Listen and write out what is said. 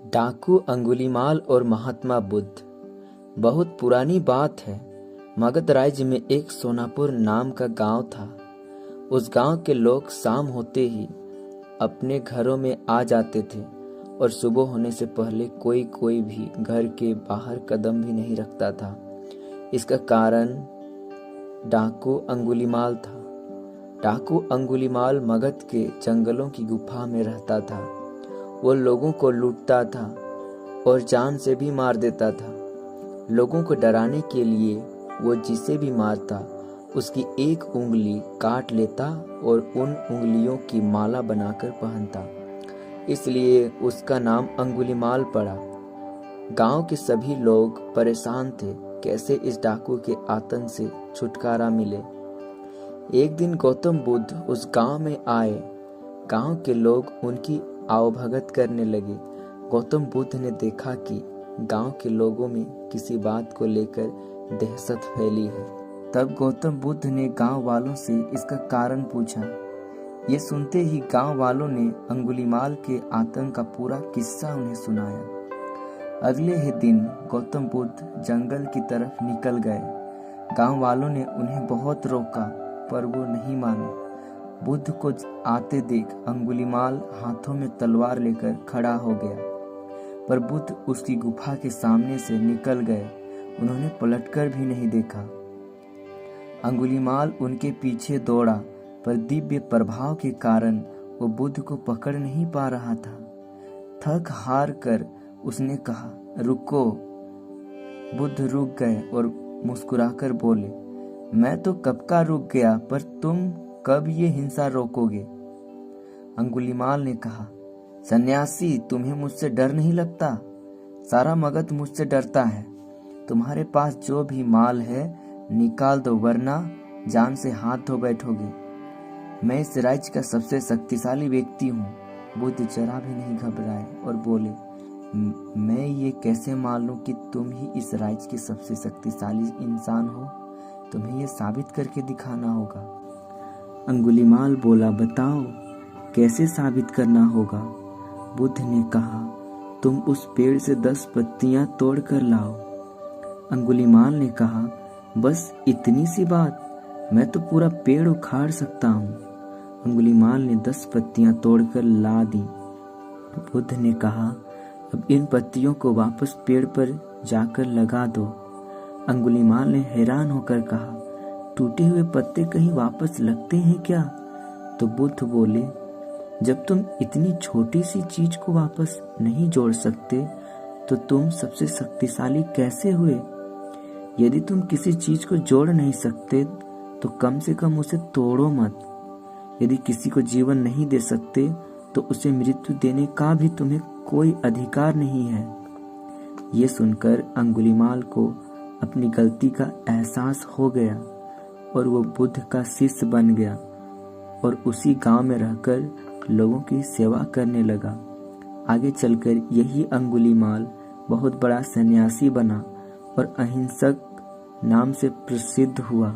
डाकू अंगुलीमाल और महात्मा बुद्ध। बहुत पुरानी बात है। मगध राज्य में एक सोनापुर नाम का गांव था। उस गांव के लोग शाम होते ही अपने घरों में आ जाते थे और सुबह होने से पहले कोई भी घर के बाहर कदम भी नहीं रखता था। इसका कारण डाकू अंगुलीमाल था। डाकू अंगुलीमाल मगध के जंगलों की गुफा में रहता था। वो लोगों को लूटता था और जान से भी मार देता था। लोगों को डराने के लिए वो जिसे भी मारता उसकी एक उंगली काट लेता और उन उंगलियों की माला बनाकर पहनता। इसलिए उसका नाम अंगुलीमाल पड़ा। गांव के सभी लोग परेशान थे कैसे इस डाकू के आतंक से छुटकारा मिले। एक दिन गौतम बुद्ध उस गांव में आए। गांव के लोग उनकी आवभगत करने लगे। गौतम बुद्ध ने देखा कि गांव के लोगों में किसी बात को लेकर दहशत फैली है। तब गौतम बुद्ध ने गांव वालों से इसका कारण पूछा। ये सुनते ही गांव वालों ने अंगुलीमाल के आतंक का पूरा किस्सा उन्हें सुनाया। अगले ही दिन गौतम बुद्ध जंगल की तरफ निकल गए। गांव वालों ने उन्हें बहुत रोका पर वो नहीं माने। बुद्ध को आते देख अंगुलीमाल हाथों में तलवार लेकर खड़ा हो गया, पर बुद्ध उसकी गुफा के सामने से निकल गए। उन्होंने पलटकर भी नहीं देखा। अंगुलीमाल उनके पीछे दौड़ा, पर दिव्य प्रभाव के कारण वो बुद्ध को पकड़ नहीं पा रहा था। थक हार कर उसने कहा, रुको। बुद्ध रुक गए और मुस्कुराकर बोले, मैं तो कब का रुक गया, पर तुम कब ये हिंसा रोकोगे? अंगुलीमाल ने कहा, सन्यासी, तुम्हें मुझसे डर नहीं लगता? सारा मगध मुझसे डरता है। तुम्हारे पास जो भी माल है निकाल दो, वरना जान से हाथ धो बैठोगे। मैं इस राज्य का सबसे शक्तिशाली व्यक्ति हूँ। बुद्ध जरा भी नहीं घबराए और बोले, मैं ये कैसे मान लूं कि तुम ही इस राज्य के सबसे शक्तिशाली इंसान हो? तुम्हें ये साबित करके दिखाना होगा। अंगुलीमाल बोला, बताओ कैसे साबित करना होगा? बुद्ध ने कहा, तुम उस पेड़ से 10 पत्तियां तोड़ कर लाओ। अंगुलीमाल ने कहा, बस इतनी सी बात? मैं तो पूरा पेड़ उखाड़ सकता हूँ। अंगुलीमाल ने 10 पत्तियां तोड़कर ला दी। बुद्ध ने कहा, अब इन पत्तियों को वापस पेड़ पर जाकर लगा दो। अंगुलीमाल ने हैरान होकर कहा, टूटे हुए पत्ते कहीं वापस लगते हैं क्या? तो बुद्ध बोले, जब तुम इतनी छोटी सी चीज को वापस नहीं जोड़ सकते तो तुम सबसे शक्तिशाली कैसे हुए? यदि तुम किसी चीज को जोड़ नहीं सकते तो कम से कम उसे तोड़ो मत। यदि किसी को जीवन नहीं दे सकते तो उसे मृत्यु देने का भी तुम्हें कोई अधिकार नहीं है। ये सुनकर अंगुलीमाल को अपनी गलती का एहसास हो गया और वो बुद्ध का शिष्य बन गया और उसी गांव में रहकर लोगों की सेवा करने लगा। आगे चलकर यही अंगुलीमाल बहुत बड़ा सन्यासी बना और अहिंसक नाम से प्रसिद्ध हुआ।